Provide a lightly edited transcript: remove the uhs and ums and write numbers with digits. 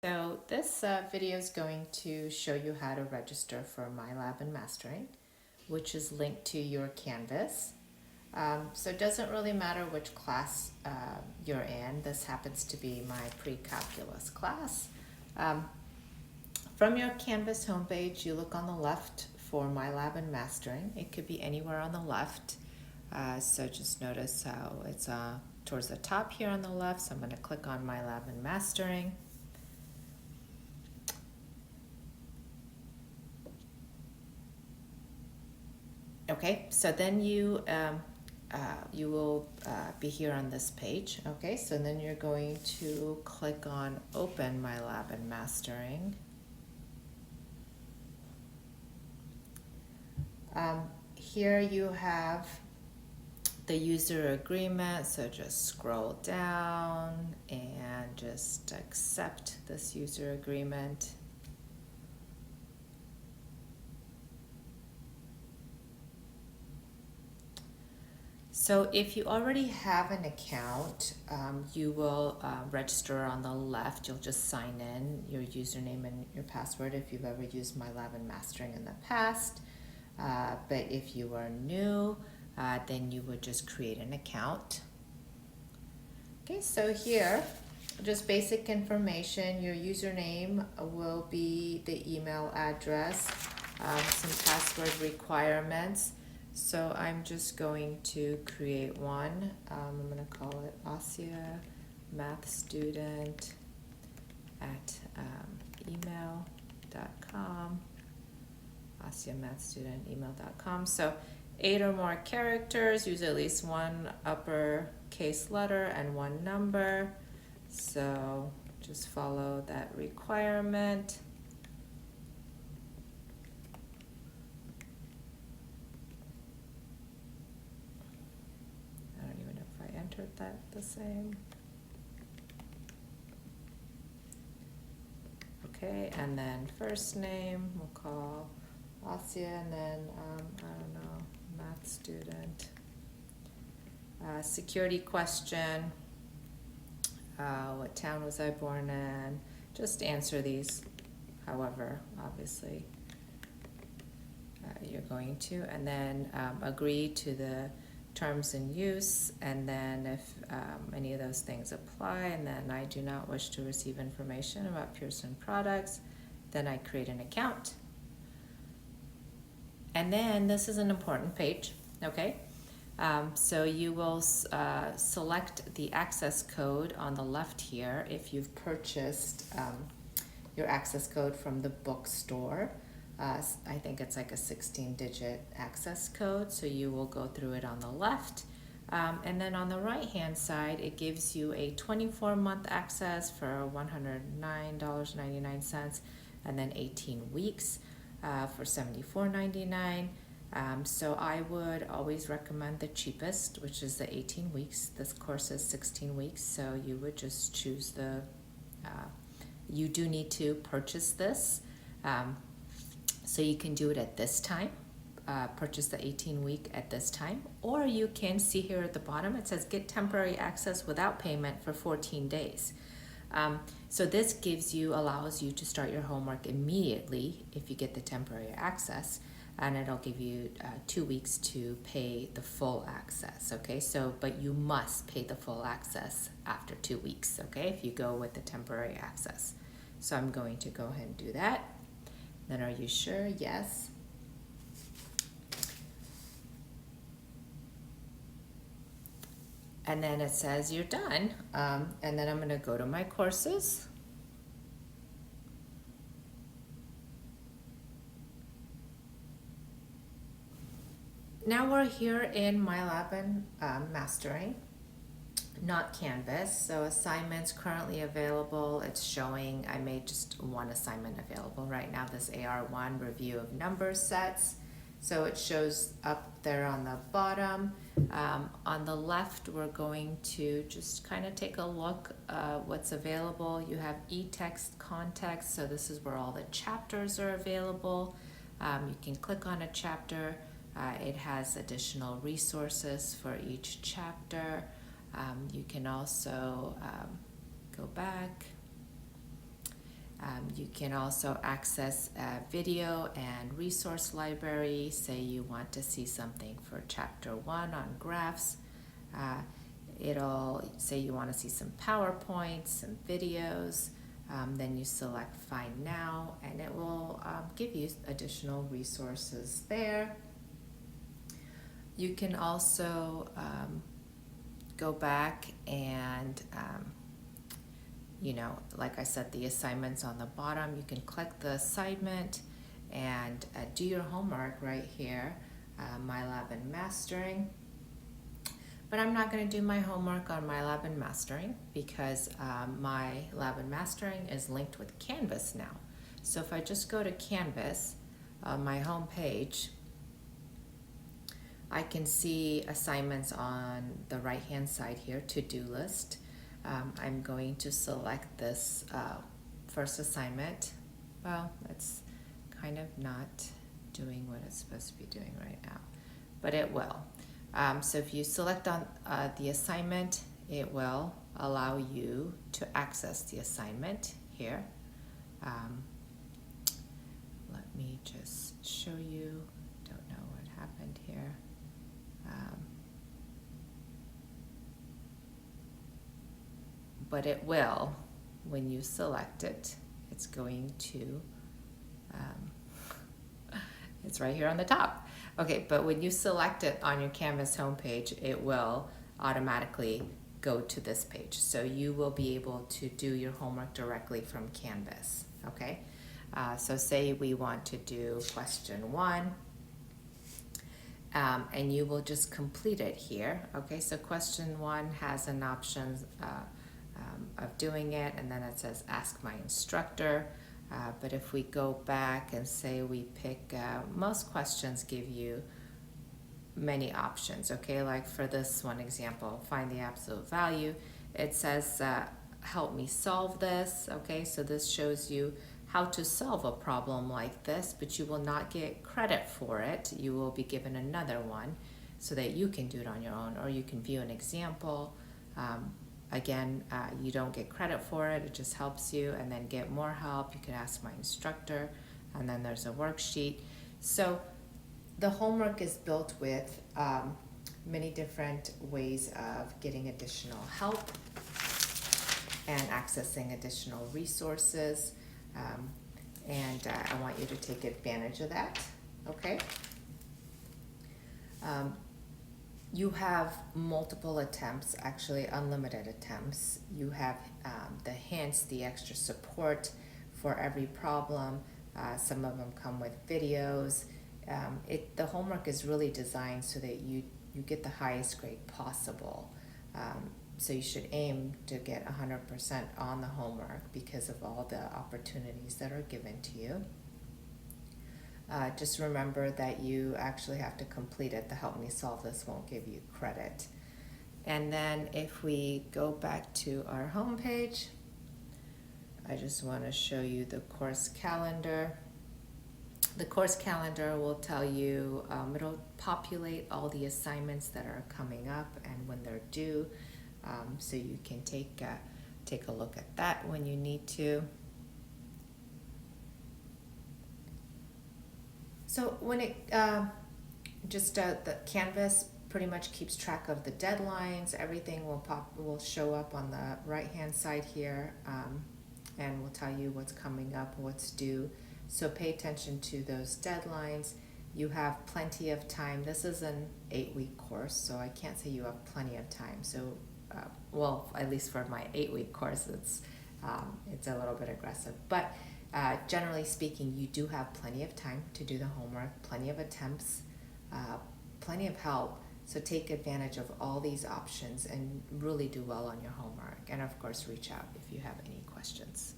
So this video is going to show you how to register for MyLab and Mastering, which is linked to your Canvas. So it doesn't really matter which class you're in. This happens to be my pre-calculus class. From your Canvas homepage, you look on the left for MyLab and Mastering. It could be anywhere on the left. So just notice how it's towards the top here on the left. So I'm going to click on MyLab and Mastering. Okay, so then you will be here on this page. Okay, so then you're going to click on Open MyLab and Mastering. Here you have the user agreement, so just scroll down and just accept this user agreement. So if you already have an account, you will register on the left. You'll just sign in your username and your password if you've ever used MyLab and Mastering in the past. But if you are new, then you would just create an account. Okay, so here, just basic information. Your username will be the email address, some password requirements. So I'm just going to create one. I'm going to call it Asya Math Student at email.com. Asya Math Student email.com. So 8 or more characters. Use at least one uppercase letter and one number. So just follow that requirement. That the same. Okay, and then first name we'll call Asya, and then I don't know, math student. Security question, what town was I born in? Just answer these however obviously you're going to, and then agree to the terms in use, and then if any of those things apply, and then I do not wish to receive information about Pearson products, then I create an account. And then this is an important page, okay? So you will select the access code on the left here if you've purchased your access code from the bookstore. I think it's like a 16-digit access code, so you will go through it on the left. And then on the right-hand side, it gives you a 24-month access for $109.99, and then 18 weeks for $74.99. So I would always recommend the cheapest, which is the 18 weeks. This course is 16 weeks, so you would just choose the, you do need to purchase this. So you can do it at this time, purchase the 18-week at this time, or you can see here at the bottom, it says get temporary access without payment for 14 days. So this allows you to start your homework immediately if you get the temporary access, and it'll give you 2 weeks to pay the full access, okay? So, but you must pay the full access after 2 weeks, okay, if you go with the temporary access. So I'm going to go ahead and do that. Then are you sure? Yes. And then it says you're done. And then I'm going to go to my courses. Now we're here in MyLab and Mastering, not Canvas. So assignments currently available. It's showing I made just one assignment available right now, this AR1 review of number sets. So it shows up there on the bottom. On the left, we're going to just kind of take a look what's available. You have e-text context, so this is where all the chapters are available. You can click on a chapter. It has additional resources for each chapter. You can also go back You can also access a video and resource library. Say you want to see something for chapter 1 on graphs. It'll say you want to see some PowerPoints, some videos. Then you select Find Now, and it will give you additional resources there. You can also go back and like I said, the assignments on the bottom, you can click the assignment and do your homework right here, MyLab and Mastering. But I'm not going to do my homework on MyLab and Mastering because MyLab and Mastering is linked with Canvas now. So if I just go to Canvas, my home page, I can see assignments on the right-hand side here, to-do list. I'm going to select this first assignment. Well, it's kind of not doing what it's supposed to be doing right now, but it will. So if you select on the assignment, it will allow you to access the assignment here. Let me just show you. Don't know what happened here. But it will, when you select it, it's going to, it's right here on the top. Okay, but when you select it on your Canvas homepage, it will automatically go to this page. So you will be able to do your homework directly from Canvas, okay? So say we want to do question 1, and you will just complete it here, okay? So question 1 has an option of doing it, and then it says ask my instructor. But if we go back and say we pick, most questions give you many options, okay? Like for this one example, find the absolute value. It says help me solve this, okay? So this shows you how to solve a problem like this, but you will not get credit for it. You will be given another one so that you can do it on your own, or you can view an example. Again, you don't get credit for it, it just helps you, and then get more help. You can ask my instructor, and then there's a worksheet. So the homework is built with many different ways of getting additional help and accessing additional resources, and I want you to take advantage of that, okay? You have multiple attempts, actually unlimited attempts. You have the hints, the extra support for every problem. Some of them come with videos. The homework is really designed so that you get the highest grade possible. So you should aim to get 100% on the homework because of all the opportunities that are given to you. Just remember that you actually have to complete it. The Help Me Solve This won't give you credit. And then if we go back to our home page, I just want to show you the course calendar. The course calendar will tell you, it'll populate all the assignments that are coming up and when they're due, so you can take a look at that when you need to. So when it, the Canvas pretty much keeps track of the deadlines. Everything will show up on the right-hand side here, and will tell you what's coming up, what's due. So pay attention to those deadlines. You have plenty of time. This is an 8-week course, so I can't say you have plenty of time. So, well, at least for my 8-week course, it's a little bit aggressive, but generally speaking, you do have plenty of time to do the homework, plenty of attempts, plenty of help. So take advantage of all these options and really do well on your homework. And of course, reach out if you have any questions.